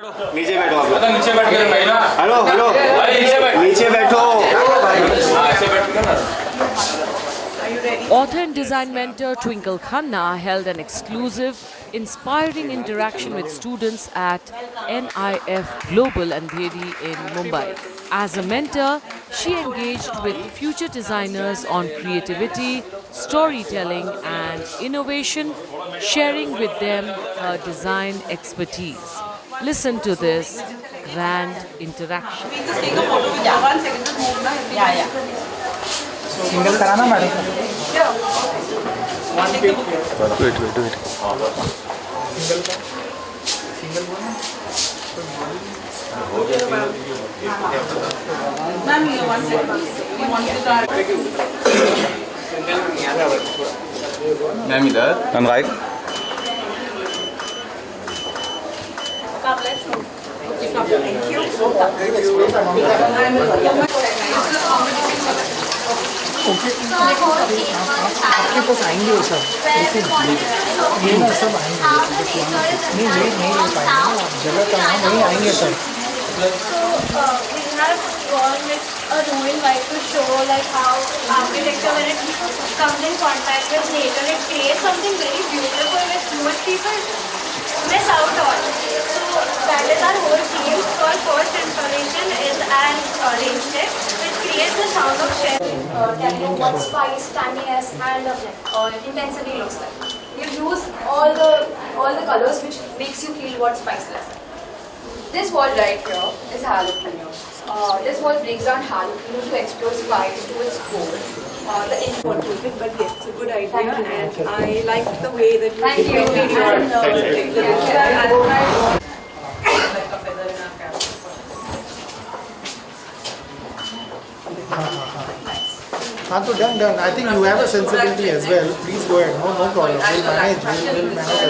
नीचे बैठो आप लोग। नीचे बैठ के महिला। हेलो हेलो नीचे बैठो। Author and design mentor Twinkle Khanna held an exclusive, inspiring interaction with students at NIF Global Andheri in Mumbai. As a mentor, she engaged with future designers on creativity, storytelling, and innovation, sharing with them her design expertise. Listen to this grand interaction. Just take a photo with you. 1 second, just move now. Yeah. Single कराना madam wait Ma'am, you 1 second. You want to start? Ma'am इधर ma'am right Let's move. Thank you. आपके पास आएंगे वो सब ये ना सब आएंगे नहीं ले पाएंगे ना जगह का वहाँ नहीं आएंगे sir So we have gone with a ruin light to show like how architecture when it comes in contact with nature it creates something very beautiful which most people miss out on. So that is our whole theme. Our first installation is an range tip which creates the sound of shell. Telling you what spice, tanginess and intensity looks like. You use all the colors which makes you feel what spice looks like. This wall right here is jalapeno. This wall breaks down jalapeno to explore spice to its core. The input to it, but yes, it's a good idea, and I liked the way that you made your like a feather in our cap. हाँ तो done I think you have a sensibility as well please go ahead no problem will manage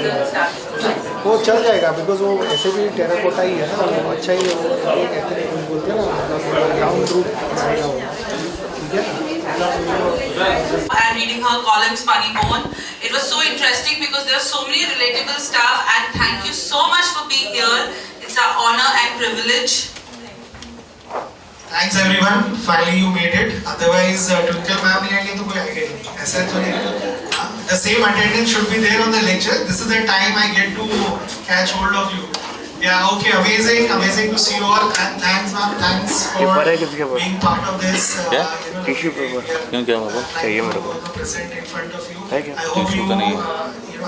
वो चल जाएगा because वो ऐसे भी terracotta ही है ना वो अच्छा ही वो कहते हैं बोलते हैं ना ग्राउंड रूट आएगा वो ठीक है And reading her columns, Funny Bone. It was so interesting because there are so many relatable stuff, and thank you so much for being here. It's our honor and privilege. Thanks everyone. Finally you made it. Otherwise Twinkle ma'am नहीं आएंगे तो कोई आएगा नहीं. ऐसा तो नहीं. The same attendance should be there on the lecture. This is the time I get to catch hold of you. Yeah, okay, amazing to see you all, and thanks ma'am, thanks for being part of this. Tissue paper क्यों क्या मतलब चाहिए मेरे को Present in front of you. है क्या I hope you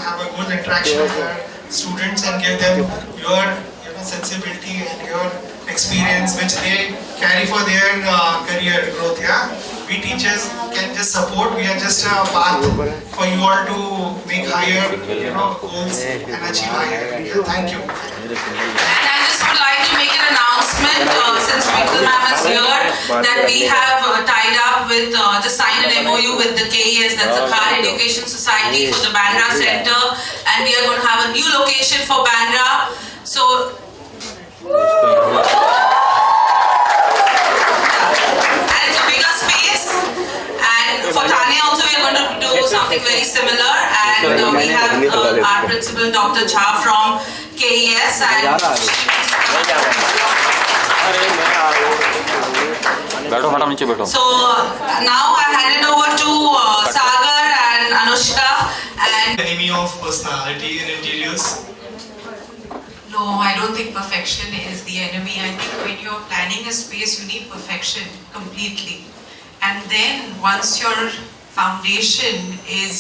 have a good interaction with your students and give them your sensibility and your experience which they carry for their career growth. Yeah, we teachers can just support. We are just a path for you all to make higher goals and achieve higher. Yeah, thank you. And I just would like to make an announcement since Twinkle ma'am is here that we have tied up with just signed an MOU with the KES, that's the Car Education Society, for the Bandra Center, and we are going to have a new location for Bandra. So and it's a bigger space, and for Thane also we are going to do something very similar, and we have our principal Dr. Jha from KES, and बैठो madam नीचे बैठो so now I hand it over to Sagar and Anushka. And Enemy of personality in interiors. no, I don't think perfection is the enemy. I think when you're planning a space, you need perfection completely. And then once your foundation is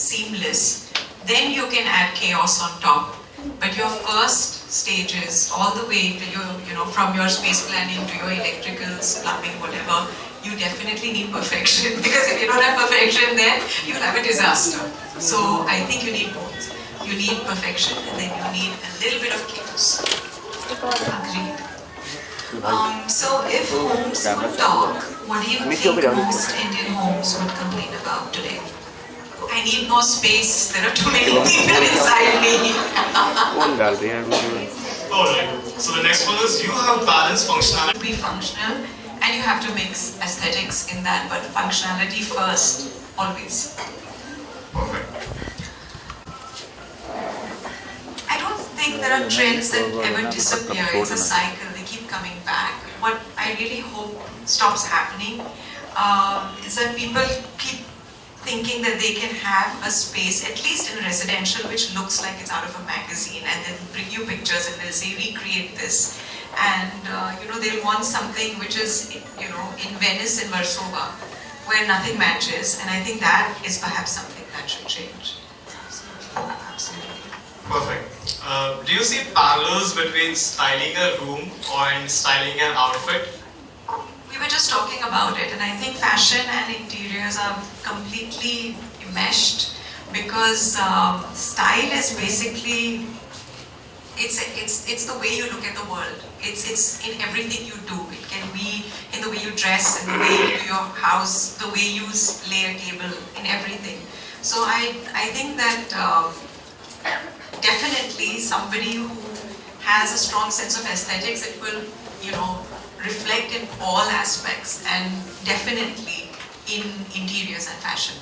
seamless, then you can add chaos on top. But your first stages, all the way to your, from your space planning to your electricals, plumbing, whatever, you definitely need perfection. Because if you don't have perfection, then you'll have a disaster. So I think you need both. You need perfection, and then you need a little bit of chaos. Agreed. So if homes could talk, what do you think most Indian homes would complain about today? I need more space. There are too many people inside me. Alright, so the next one is you have balanced functionality. Be functional, and you have to mix aesthetics in that, but functionality first, always. Perfect. I don't think think there are trends that ever disappear. It's a cycle, they keep coming back. What I really hope stops happening is that people keep thinking that they can have a space, at least in residential, which looks like it's out of a magazine, and then bring you pictures and they'll say, recreate this. And they'll want something which is, in Venice, in Warsaw, where nothing matches, and I think that is perhaps something that should change. Absolutely. Perfect. Do you see parallels between styling a room and styling an outfit? We were just talking about it, and I think fashion and interiors are completely meshed, because style is basically, it's the way you look at the world. It's in everything you do. It can be in the way you dress, in the way you do your house, the way you lay a table, in everything. So I think that definitely somebody who has a strong sense of aesthetics, it will, reflect in all aspects, and definitely in interiors and fashion.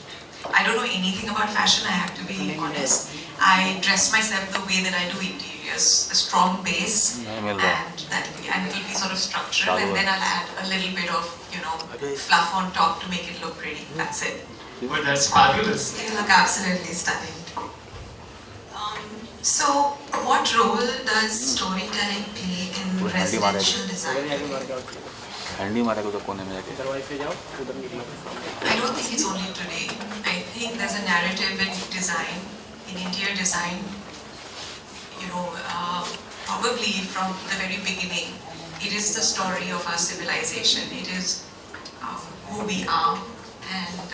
I don't know anything about fashion, I have to be honest. I dress myself the way that I do interiors, a strong base, and it will be sort of structural, and then I'll add a little bit of, fluff on top to make it look pretty. That's it. Well, that's fabulous. It'll look absolutely stunning. So, what role does storytelling play in residential design? I don't think it's only today. I think there's a narrative in design, in interior design, probably from the very beginning. It is the story of our civilization. It is who we are. And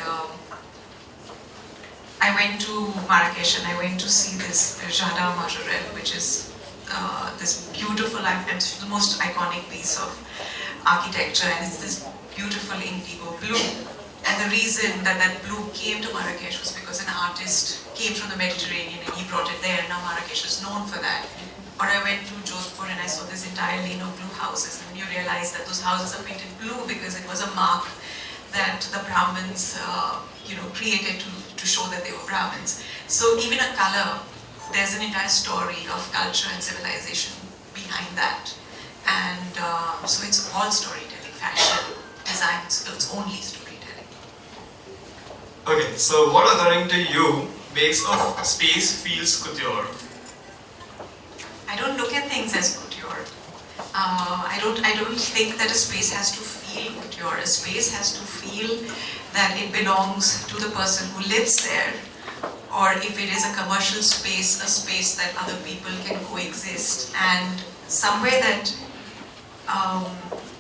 I went to Marrakesh and I went to see this Jardin Majorelle, which is this beautiful, it's the most iconic piece of architecture, and it's this beautiful indigo blue. And the reason that blue came to Marrakesh was because an artist came from the Mediterranean and he brought it there, and now Marrakesh is known for that. Or I went to Jodhpur and I saw this entire lane of blue houses, and you realize that those houses are painted blue because it was a mark that the Brahmins created to show that they were Brahmins. So even a color, there's an entire story of culture and civilization behind that. And so it's all storytelling, fashion, design, so it's only storytelling. Okay, so what according to you makes a space feels couture? I don't look at things as couture. I don't think that a space has to feel couture. A space has to feel that it belongs to the person who lives there, or if it is a commercial space, a space that other people can coexist, and somewhere that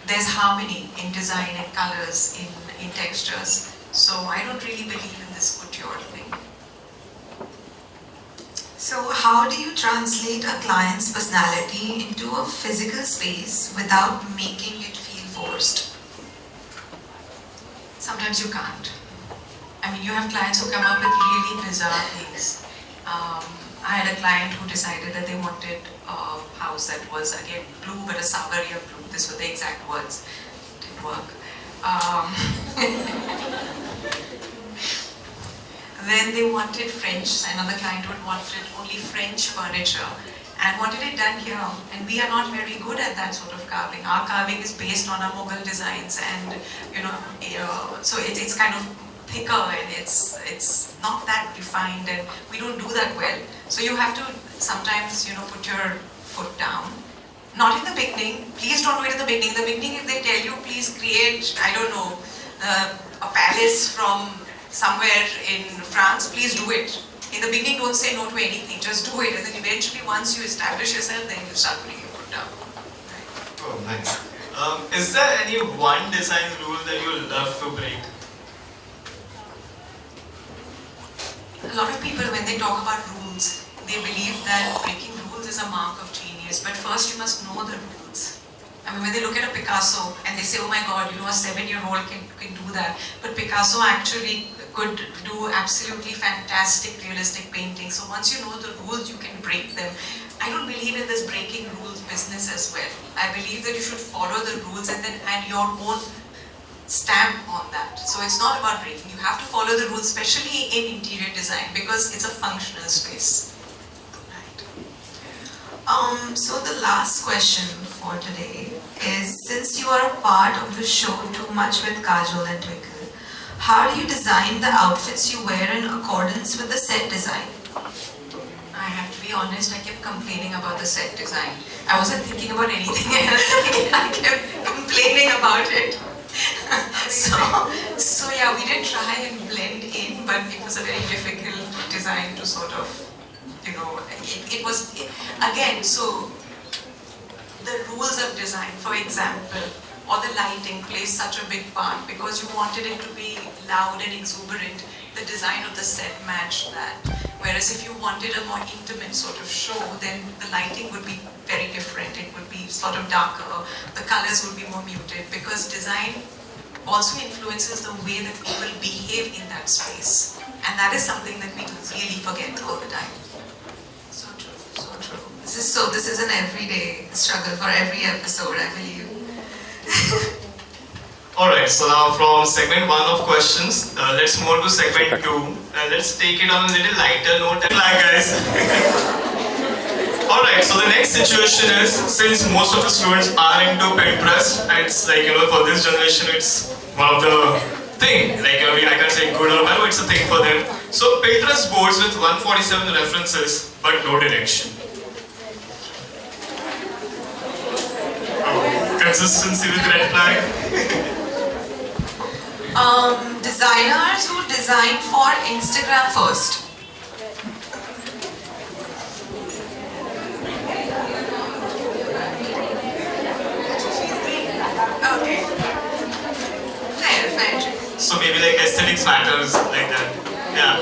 there's harmony in design and colors, in textures. So I don't really believe in this couture thing. So how do you translate a client's personality into a physical space without making it feel forced? Sometimes you can't. I mean, you have clients who come up with really bizarre things. I had a client who decided that they wanted a house that was, again, blue, but a Savaria blue. These were the exact words. Didn't work. Then they wanted French. Another client wanted only French furniture and wanted it done here. And we are not very good at that sort of carving. Our carving is based on our Mughal designs, and so it's kind of thicker and it's not that refined, and we don't do that well. So you have to sometimes put your foot down. Not in the beginning. Please don't do it in the beginning. In the beginning, if they tell you, please create, I don't know, a palace from somewhere in France, please do it. In the beginning, don't say no to anything, just do it, and then eventually once you establish yourself, then you start putting your foot down. Right. Oh, nice. Is there any one design rule that you would love to break? A lot of people, when they talk about rules, they believe that breaking rules is a mark of genius, but first you must know the rules. I mean, when they look at a Picasso and they say, oh my God, a 7-year-old can do that. But Picasso actually could do absolutely fantastic realistic paintings. So once you know the rules, you can break them. I don't believe in this breaking rules business as well. I believe that you should follow the rules and then add your own stamp on that. So it's not about breaking. You have to follow the rules, especially in interior design, because it's a functional space. Right. So the last question for today is, since you are a part of the show Too Much with Kajol and Twinkle, how do you design the outfits you wear in accordance with the set design? I have to be honest, I kept complaining about the set design. I wasn't thinking about anything else. I kept complaining about it. so yeah, we did try and blend in, but it was a very difficult design to sort of, it was, again, so the rules of design, for example, or the lighting plays such a big part because you wanted it to be loud and exuberant. The design of the set matched that. Whereas if you wanted a more intimate sort of show, then the lighting would be very different. It would be sort of darker. The colors would be more muted because design also influences the way that people behave in that space. And that is something that we really forget all the time. So true, so true. This is an everyday struggle for every episode, I believe. Alright, so now from segment 1 of questions, let's move on to segment 2. And let's take it on a little lighter note. Guys. Alright, so the next situation is, since most of the students are into Pinterest, and it's like, for this generation, it's one of the thing. Like, I can't say good or bad, but it's a thing for them. So Pinterest boards with 147 references, but no direction. Consistency with red flag. Designers who design for Instagram first. Okay. Fair. So maybe like aesthetics matters, like that. Yeah.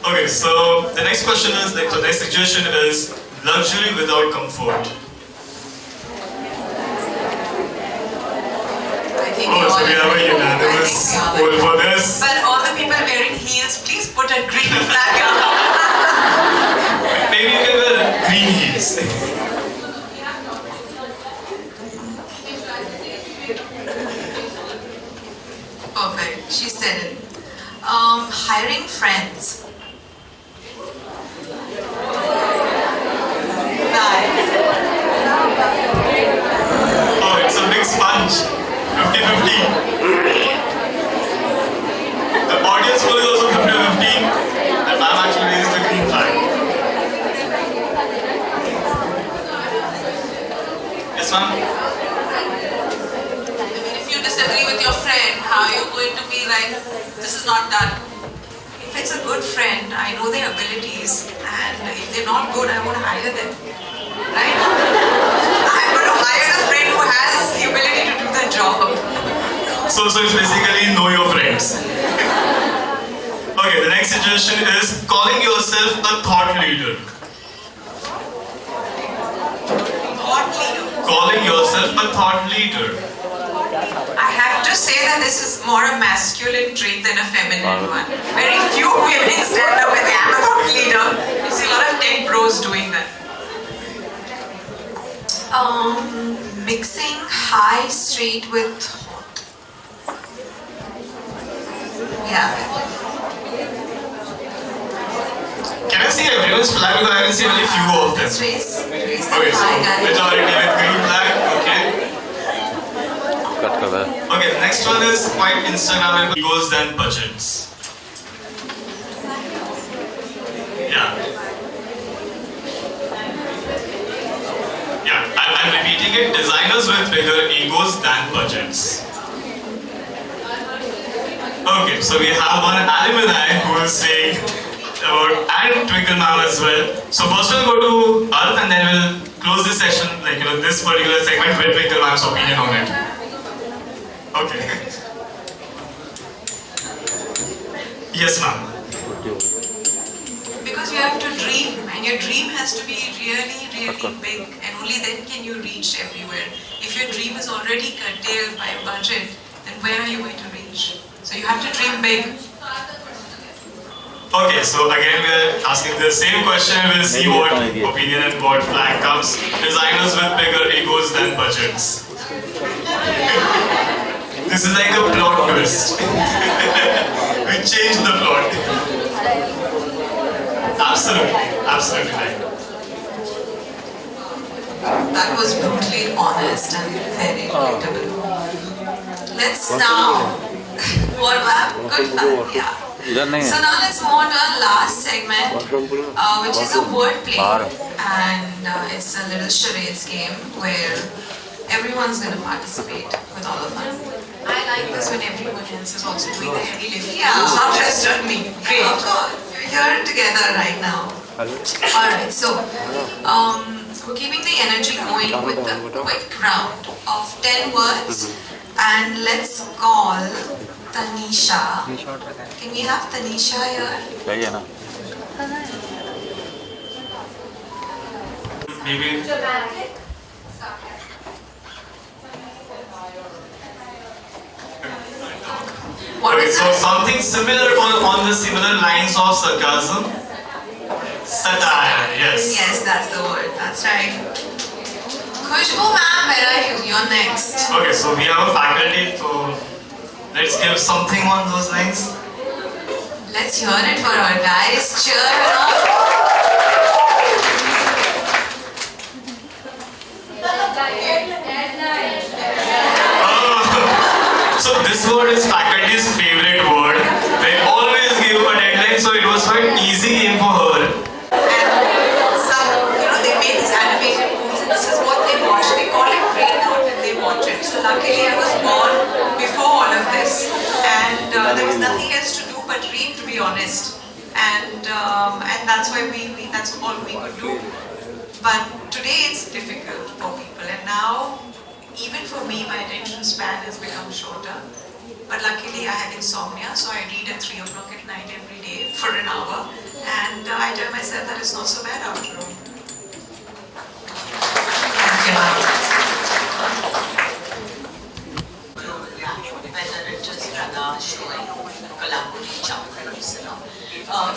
Okay, so the next question is, like the next suggestion is luxury without comfort. Oh, so we have a unanimous vote for this. But all the people wearing heels, please put a green flag up. Maybe you can wear green heels. Perfect, she said it. Hiring friends. Nice. Oh, it's a big sponge. 50-50. The audience poll is also 50-50, and I'm actually raised the green flag. Yes, ma'am? I mean, if you disagree with your friend, how are you going to be like, this is not done? If it's a good friend, I know their abilities, and if they're not good, I won't hire them. Right? I'm going to hire a friend who has the ability to do the job. So it's basically know your friends. Okay, the next suggestion is calling yourself a thought leader. Thought leader. Calling yourself a thought leader. I have to say that this is more a masculine trait than a feminine one. Very few women stand up and say, I'm a thought leader. You see a lot of tech bros doing that. Mixing high street with hot. Yeah. Can I see everyone's flag? Because I can see only few of them. Raise Okay, so high, guys. majority with green flag. Okay. Cut cover. Okay, the next one is quite Instagrammable. Egos than budgets. Yeah. Yeah, I'm repeating it. Designers with bigger egos than budgets. Okay, so we have one alumni who is saying about, and Twinkle Ma'am as well. So first we'll go to Arth and then we'll close this session, like this particular segment with Twinkle Ma'am's opinion on it. Okay. Yes, ma'am. Because you have to dream, and your dream has to be really, really big, and only then can you reach everywhere. If your dream is already curtailed by a budget, then where are you going to reach? So you have to dream big. Okay, so again we're asking the same question. We'll see what opinion and what flag comes. Designers with bigger egos than budgets. This is like a plot twist. We changed the plot. Absolutely right. That was brutally honest and very relatable. Let's now warm up. Good fun, yeah. So now let's move on to our last segment, which is a wordplay, and it's a little charades game where everyone's going to participate with all of us. I like this when everyone else is also doing the heavy lifting. Yeah, not just on me. Great. Of course, we're here together right now. Alright, so we're keeping the energy going with a quick round of 10 words, and let's call Tanisha. Can we have Tanisha here? Maybe. What Okay, is so that? something similar on the similar lines of sarcasm. Satire, yes. Yes, that's the word. That's right. Khushbu ma'am, where are you? You're next. Okay, so we have a faculty, so let's give something on those lines. Let's hear it for her, guys. Cheer her up. So this word is faculty's favorite word. They always give a deadline, so it was quite easy game for her. And some, they made these animated movies, and this is what they watch. They call it brain out and they watch it. So luckily I was born before all of this, and there was nothing else to do but read, to be honest. And that's why that's all we could do. But today it's difficult for people, and now even for me my attention span has become shorter. But luckily I have insomnia, so I read at 3 o'clock at night every day for an hour, and I tell myself that it's not so bad after all. Thank you, ma'am. Whether it is Radha showing Kalapuri chapters,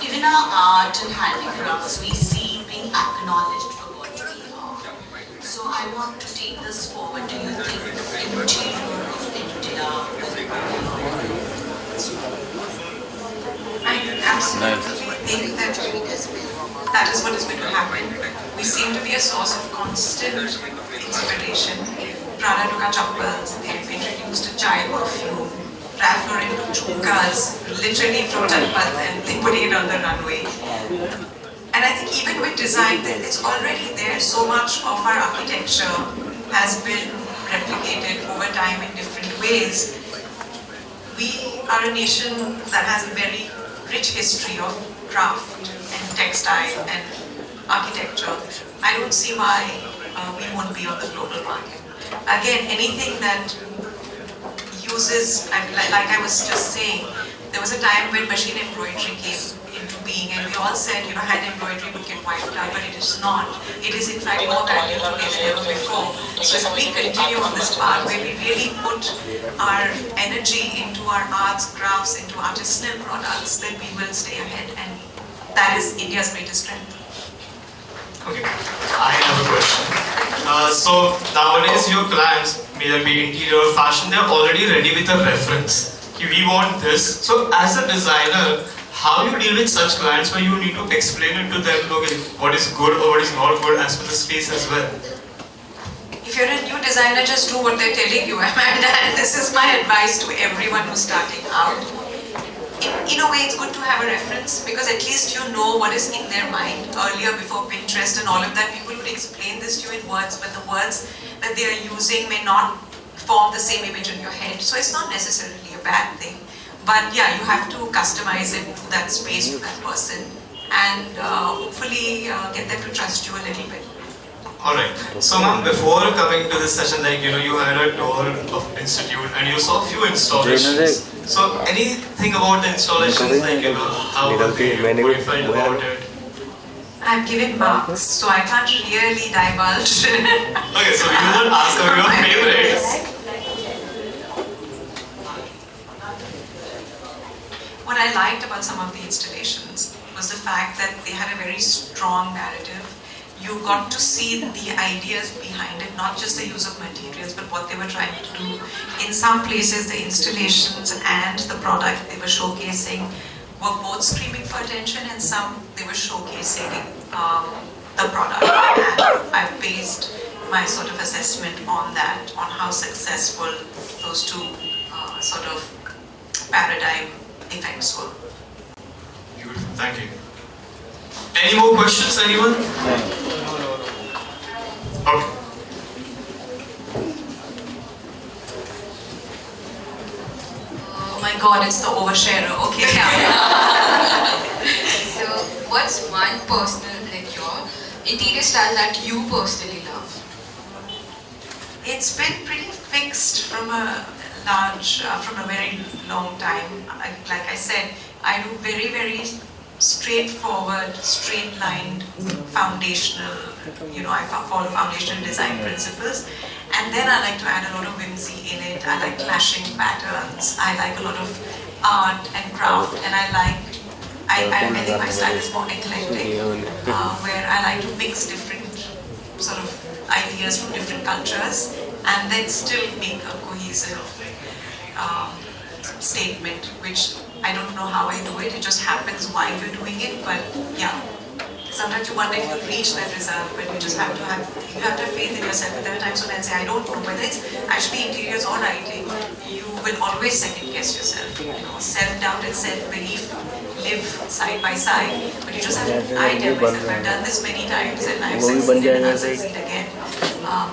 even our art and handicrafts we see being acknowledged for what we are. So I want to take this forward. Do you think interior of India I absolutely think that that is what is going to happen. We seem to be a source of constant inspiration. Prada took our chappals, they've introduced a chai perfume. Ralph Lauren took chukkas, literally from Janpat, and they put it on the runway. And I think even with design, it's already there. So much of our architecture has been replicated over time in different ways. We are a nation that has a very rich history of craft and textile and architecture. I don't see why we won't be on the global market. Again, anything that uses, like I was just saying, there was a time when machine embroidery came into being, and we all said, hand embroidery would get wiped out, but it is not. It is in fact more valuable today than ever before. So if we continue on this path where we really put our energy into our arts, crafts, into artisanal products, then we will stay ahead, and that is India's greatest strength. Okay, I have a question. So nowadays your clients, whether be interior or fashion, they're already ready with a reference. We want this. So as a designer, how you deal with such clients where you need to explain it to them, what is good or what is not good as per the space as well? If you're a new designer, just do what they're telling you. And this is my advice to everyone who's starting out. In a way, it's good to have a reference, because at least you know what is in their mind. Earlier, before Pinterest and all of that, people would explain this to you in words, but the words that they are using may not form the same image in your head. So it's not necessarily a bad thing. But yeah, you have to customize it to that space, to that person, and hopefully get them to trust you a little bit. Alright, so ma'am, before coming to this session, you had a tour of institute and you saw a few installations. So anything about the installations, how were they, what you felt about it? I've given marks, so I can't really divulge. Okay, so you will ask about your favorites. What I liked about some of the installations was the fact that they had a very strong narrative. You got to see the ideas behind it, not just the use of materials, but what they were trying to do. In some places, the installations and the product they were showcasing were both screaming for attention, and some they were showcasing the product. And I based my sort of assessment on that, on how successful those two sort of paradigm effects were. Beautiful, thank you. Any more questions, anyone? Okay. Oh my god, it's the oversharer. Okay. So, what's one personal, like your interior style that you personally love? It's been pretty fixed from a very long time. Like I said, I do very, very straightforward, straight-lined, foundational, I follow foundational design principles. And then I like to add a lot of whimsy in it. I like clashing patterns. I like a lot of art and craft. And I think my style is more eclectic, where I like to mix different sort of ideas from different cultures and then still make a cohesive statement, which I don't know how I do it. It just happens while you're doing it. But yeah, sometimes you wonder if you'll reach that result, but you just have to have faith in yourself. And there are times when I say, I don't know whether it's actually interiors or writing. You will always second guess yourself. Self-doubt and self-belief live side by side. But you just have to, I tell myself, I've done this many times and I've succeeded and I'll succeed again.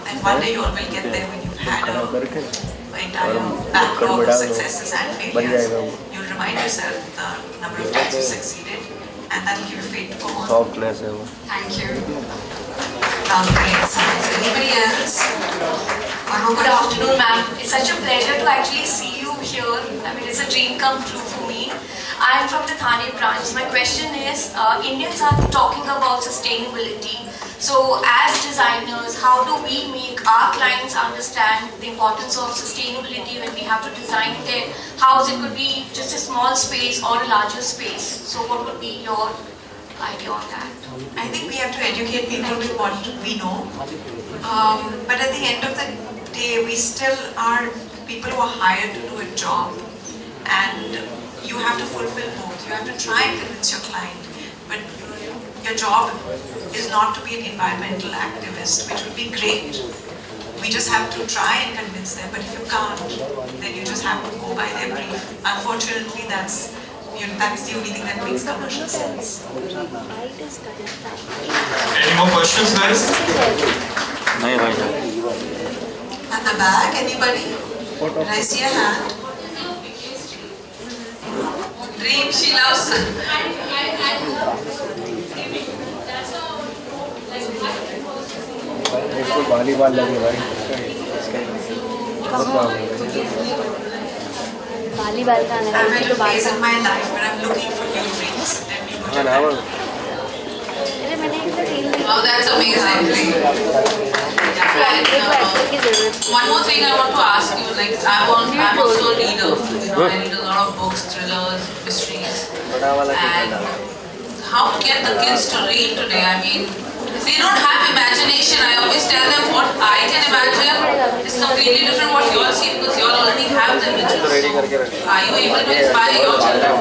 And one day you all will get there when you've had an entire backlog of successes and failures. You'll remind yourself the number of times you succeeded, and that'll give you faith to go on. Thank you. Great. Anybody else? Good afternoon, ma'am. It's such a pleasure to actually see you here. I mean, it's a dream come true for me. I'm from the Thane branch. My question is, Indians are talking about sustainability. So as designers, how do we make our clients understand the importance of sustainability when we have to design their house? It could be just a small space or a larger space. So what would be your idea on that? I think we have to educate people with what we know. But at the end of the day, we still are people who are hired to do a job. And you have to fulfill both. You have to try and convince your client. But your job is not to be an environmental activist, which would be great. We just have to try and convince them, but if you can't, then you just have to go by their brief. Unfortunately, that's the only thing that makes commercial sense. Any more questions, guys? At the back, anybody? Did I see a hand? Dream, she loves volleyball लगे भाई volleyball का I'm at a phase in my life where I'm looking for new dreams. Wow, that's amazing. And, one more thing I want to ask you, like I'm also a reader. I read a lot of books, thrillers, mysteries. And how to get the kids to read today? I mean, they don't have imagination. I always tell them what I can imagine is completely different what you all see because you all already have the images. So, are you able to inspire your children?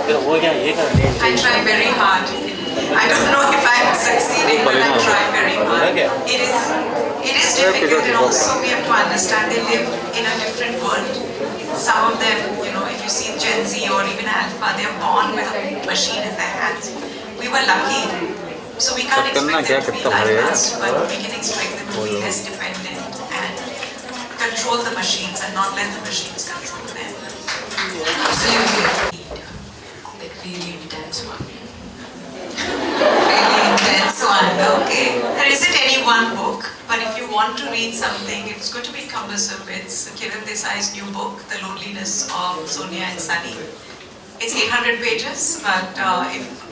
I try very hard. I don't know if I'm succeeding, but I try very hard. It is difficult, and also we have to understand they live in a different world. Some of them, if you see Gen Z or even Alpha, they're born with a machine in their hands. We were lucky. So we can't expect them to be like us, but we can expect them to be less dependent and control the machines and not let the machines control them. Absolutely. Like really intense one. Really intense one, okay. There isn't any one book, but if you want to read something, it's going to be cumbersome. It's Kiran Desai's new book, The Loneliness of Sonia and Sunny. It's 800 pages, but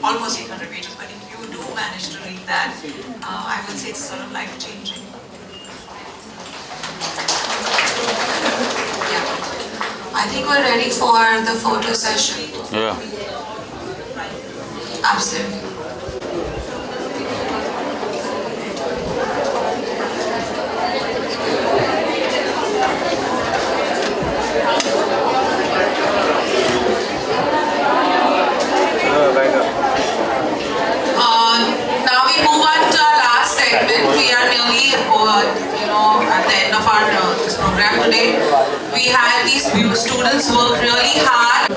almost 800 pages, but if you do manage to read that, I would say it's sort of life-changing. Yeah. I think we're ready for the photo session. Yeah. Absolutely. at the end of our this program today. We had these students work really hard.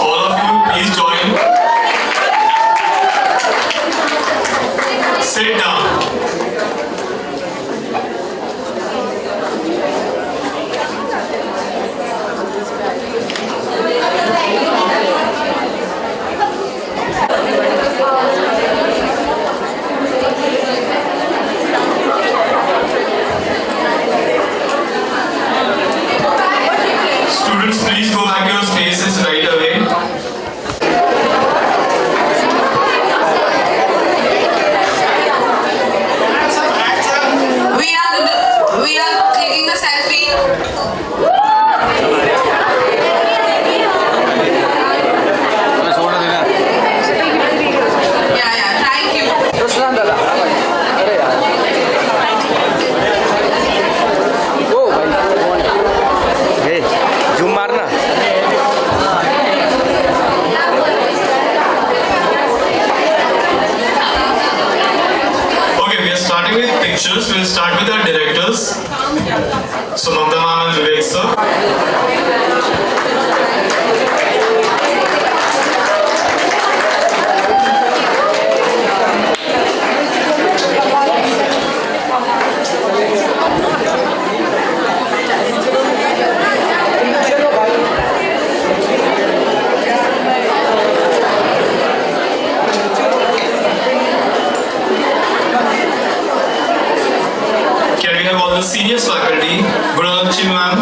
All of you, please join. Sit down. Students, please go back to your spaces right away. We are taking a selfie. Yeah, thank you. झूम मारना Okay, we are starting with pictures. We'll start with our directors. So, Mamta ma'am and Vivek sir. Can we have all the seniors faculty? Guralakshmi ma'am,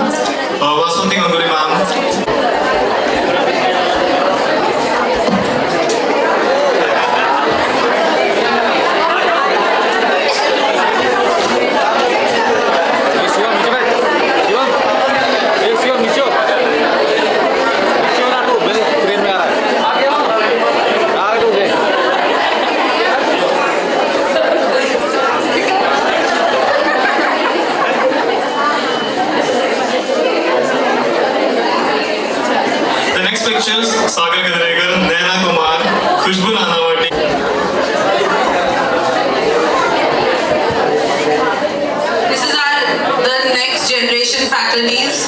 Vasanti Ganguli ma'am. Shivam नीचे बैठ शिवम ए शिवम नीचे हो नीचे ना तू मेरे ट्रेन में आ रहा है आगे तू देख The next pictures, Sagar Gadregar, Naina Kumar, Khushbu Nanavati. This is the next generation faculties.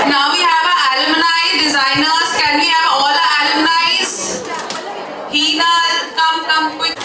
Now we have our alumni designers. Can we have all our alumni? Hina, come quick.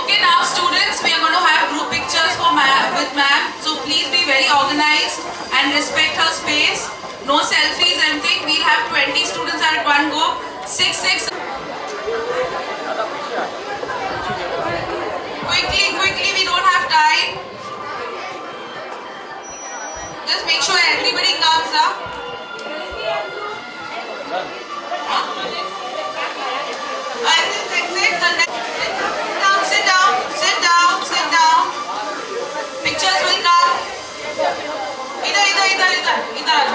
Okay, now students, we are going to have group pictures with ma'am. So please be very organized and respect her space. No selfies, anything. We'll have 20 students at one go. 6. Quickly, we don't have time. Just make sure everybody comes up. Sit down. Pictures will come. Idhar.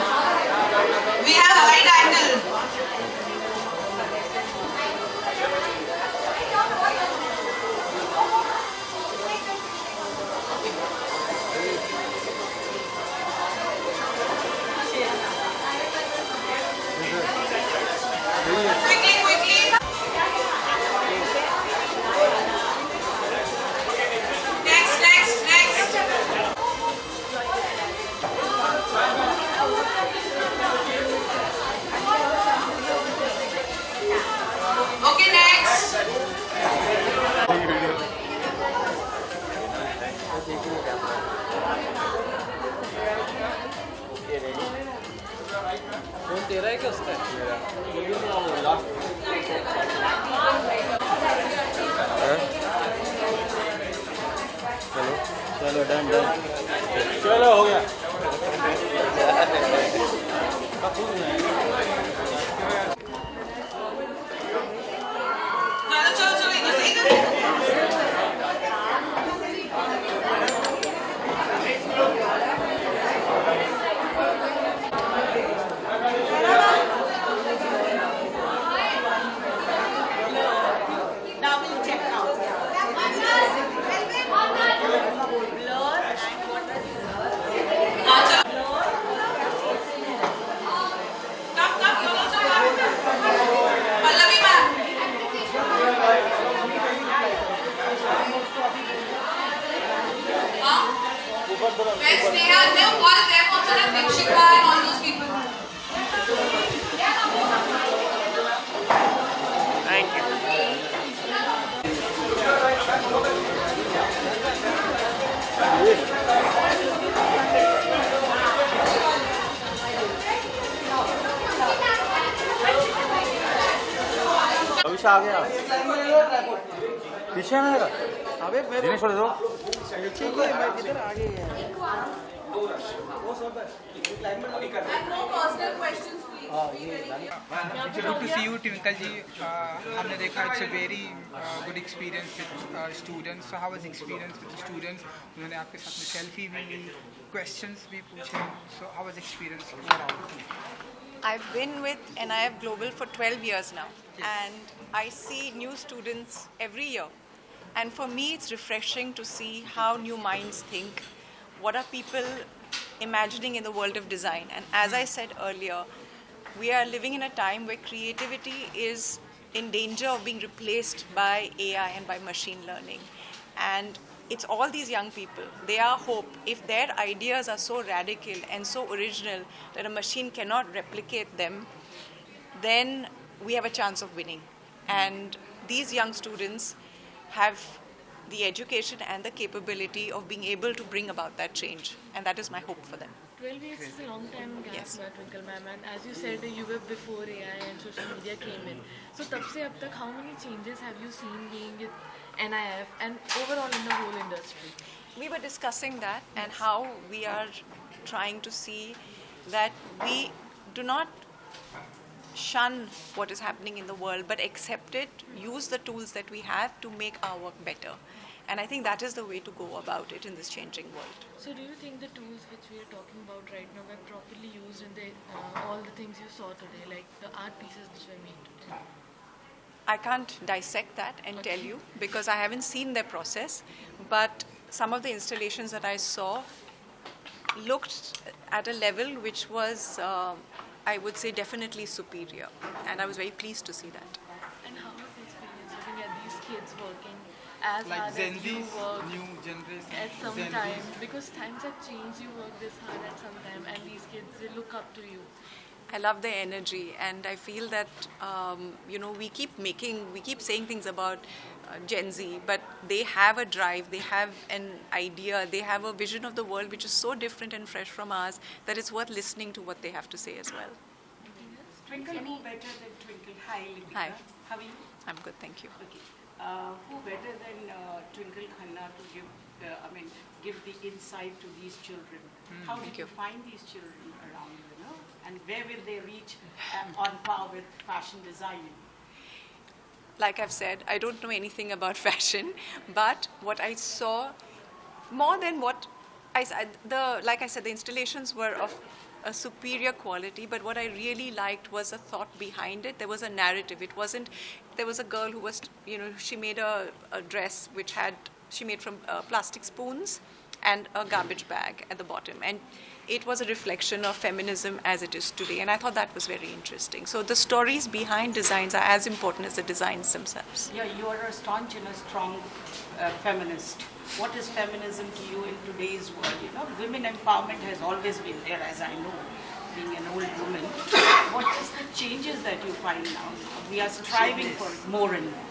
We have wide angle. चलो done done चलो हो गया चलो इधर से इधर Now we'll check now. Come, you also come. Pallavi ma'am. Where's Sneha? No, all them also like Dipshika and all those people. Thank you. अभिषेक आ गया पीछे ना अबे दिनेश छोड़ दो No personal questions, please. Good to see you, Twinkle ji. हमने देखा it's a very good experience with students. So how was experience with the students? उन्होंने आपके साथ में selfie भी ली, questions भी पूछे. So how was experience overall? I've been with NIF Global for 12 years now, and I see new students every year. And for me, it's refreshing to see how new minds think. What are people imagining in the world of design? And as I said earlier, we are living in a time where creativity is in danger of being replaced by AI and by machine learning. And it's all these young people. They are hope. If their ideas are so radical and so original that a machine cannot replicate them, then we have a chance of winning. And these young students have the education and the capability of being able to bring about that change. And that is my hope for them. 12 years is a long time gap, Yes. Twinkle ma'am, and as you said, you were before AI and social media came in. So, tab se ab tak, how many changes have you seen being with NIF and overall in the whole industry? We were discussing that and how we are trying to see that we do not shun what is happening in the world, but accept it, use the tools that we have to make our work better. And I think that is the way to go about it in this changing world. So, do you think the tools which we are talking about right now were properly used in the all the things you saw today, like the art pieces which were made today? I can't dissect that and tell you because I haven't seen their process, but some of the installations that I saw looked at a level which was, I would say, definitely superior, and I was very pleased to see that. And how was the experience looking at these kids working as Like hard Gen as you Z's work new generation. at some Gen time? Z's. Because times have changed, you work this hard at some time, and these kids, they look up to you. I love their energy, and I feel that we keep saying things about Gen Z, but they have a drive, they have an idea, they have a vision of the world which is so different and fresh from ours that it's worth listening to what they have to say as well. Twinkle, who better than Twinkle? Hi, Lipika. Hi. How are you? I'm good, thank you. Okay. Who better than Twinkle Khanna to give the insight to these children? How Thank did you. you find these children around, and where will they reach on par with fashion designing? Like I've said, I don't know anything about fashion, but what I saw, more than what I said, like I said, the installations were of a superior quality, but what I really liked was the thought behind it. There was a narrative. It wasn't, there was a girl who was, she made a dress which she made from plastic spoons and a garbage bag at the bottom. And it was a reflection of feminism as it is today. And I thought that was very interesting. So the stories behind designs are as important as the designs themselves. Yeah, you are a staunch and a strong feminist. What is feminism to you in today's world? Women empowerment has always been there, as I know, being an old woman. What is the changes that you find now? We are striving for more and more.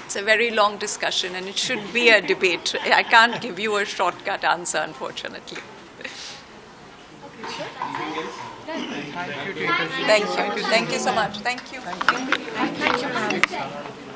It's a very long discussion and it should be a debate. I can't give you a shortcut answer, unfortunately. Okay, sir. Thank you. Thank you. Thank you so much. Thank you. Thank you, ma'am.